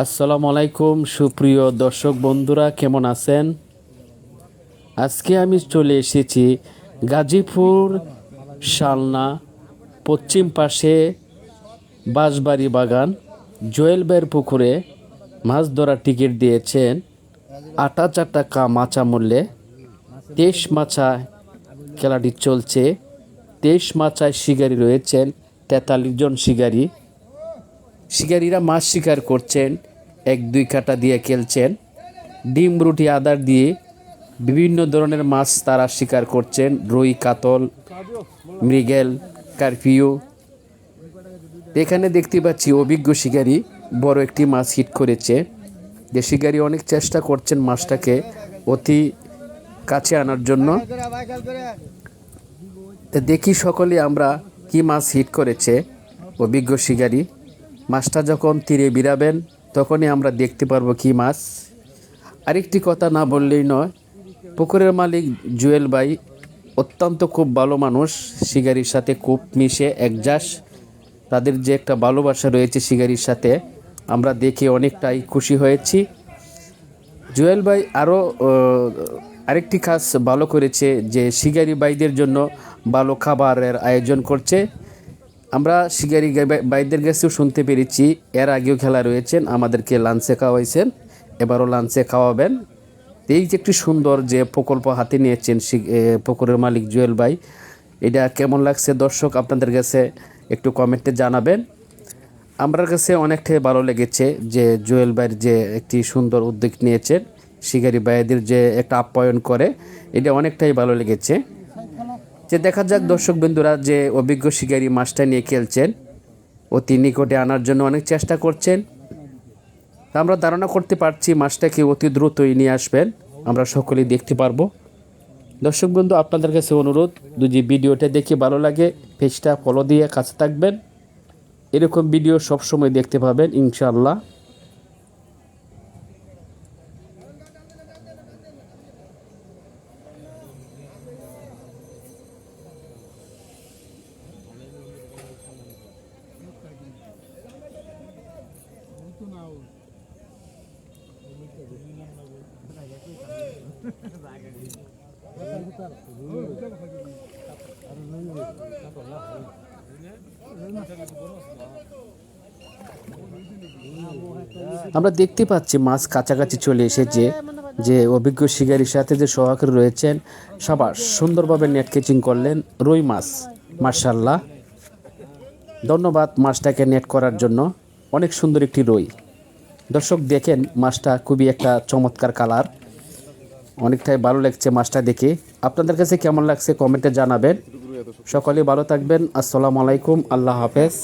আসসালামু আলাইকুম সুপ্রিয় দর্শক বন্ধুরা, কেমন আছেন? আজকে আমি চলে এসেছি গাজীপুর শালনা পশ্চিম পাশে বাঁশবাড়ি বাগান জুয়েল ভাইয়ের পুকুরে মাছ ধরার টিকিট দিয়েছেন ৮,০০০ টাকা মাচা মূল্যে। ২৩ মাচা খেলাটি চলছে। ২৩ মাচায় শিকারী রয়েছেন ৪৩ জন শিকারী। শিকারীরা মাছ শিকার করছেন, ১-২ কাটা দিয়ে খেলছেন। ডিম রুটি আদার দিয়ে বিভিন্ন ধরনের মাছ তারা শিকার করছেন, রুই, কাতল, মৃগেল, কার্পিও। এখানে দেখতে পাচ্ছি অভিজ্ঞ শিকারী বড় একটি মাছ হিট করেছে। যে শিকারী অনেক চেষ্টা করছেন মাছটাকে অতি কাছে আনার জন্য। দেখি সকলে আমরা কি মাছ হিট করেছে অভিজ্ঞ শিকারী। মাছটা যখন তীরে বিড়াবেন তখনই আমরা দেখতে পারবো কি মাছ। আরেকটি কথা না বললেই নয়, পুকুরের মালিক জুয়েল ভাই অত্যন্ত খুব ভালো মানুষ, শিকারির সাথে খুব মিশে একজাস। তাদের যে একটা ভালোবাসা রয়েছে শিকারির সাথে, আমরা দেখে অনেকটাই খুশি হয়েছি। জুয়েল ভাই আরও আরেকটি কাজ ভালো করেছে, যে শিকারি ভাইদের জন্য ভালো খাবারের আয়োজন করছে। আমরা শিকারি ভাইদের কাছেও শুনতে পেরেছি এর আগেও খেলা রয়েছেন, আমাদেরকে লাঞ্চে খাওয়াইছেন, এবারও লাঞ্চে খাওয়াবেন। এই যে একটি সুন্দর যে প্রকল্প হাতে নিয়েছেন পুকুরের মালিক জুয়েল ভাই, এটা কেমন লাগছে দর্শক আপনাদের কাছে একটু কমেন্টে জানাবেন। আমার কাছে অনেকটাই ভালো লেগেছে যে জুয়েল ভাইয়ের যে একটি সুন্দর উদ্যোগ নিয়েছেন, শিকারি ভাইদের যে একটা আপ্যায়ন করে, এটা অনেকটাই ভালো লেগেছে। যে দেখা যাক দর্শক বন্ধুরা, যে অভিজ্ঞ শিকারী মাছটা নিয়ে খেলছেন, অতি নিকটে আনার জন্য অনেক চেষ্টা করছেন। তা আমরা ধারণা করতে পারছি মাছটাকে অতি দ্রুতই নিয়ে আসবেন, আমরা সকলেই দেখতে পারবো। দর্শক বন্ধু, আপনাদের কাছে অনুরোধ, যদি ভিডিওটা দেখে ভালো লাগে পেজটা ফলো দিয়ে কাছে থাকবেন। এরকম ভিডিও সবসময় দেখতে পাবেন ইনশাআল্লাহ। আমরা দেখতে পাচ্ছি মাছ কাছাকাছি চলে এসেছে। যে অভিজ্ঞ শিকারীর সাথে যে সহকারী রয়েছেন, সবার সুন্দরভাবে নেট ক্যাচিং করলেন রুই মাছ। মাশাআল্লাহ, ধন্যবাদ মাছটাকে নেট করার জন্য। অনেক সুন্দর একটি রুই। দর্শক দেখেন মাছটা খুবই একটা চমৎকার কালার, অনেকটাই ভালো লাগছে মাছটা দেখে। আপনাদের কাছে কেমন লাগছে কমেন্টে জানাবেন। সকলেই ভালো থাকবেন। আসসালামু আলাইকুম, আল্লাহ হাফেজ।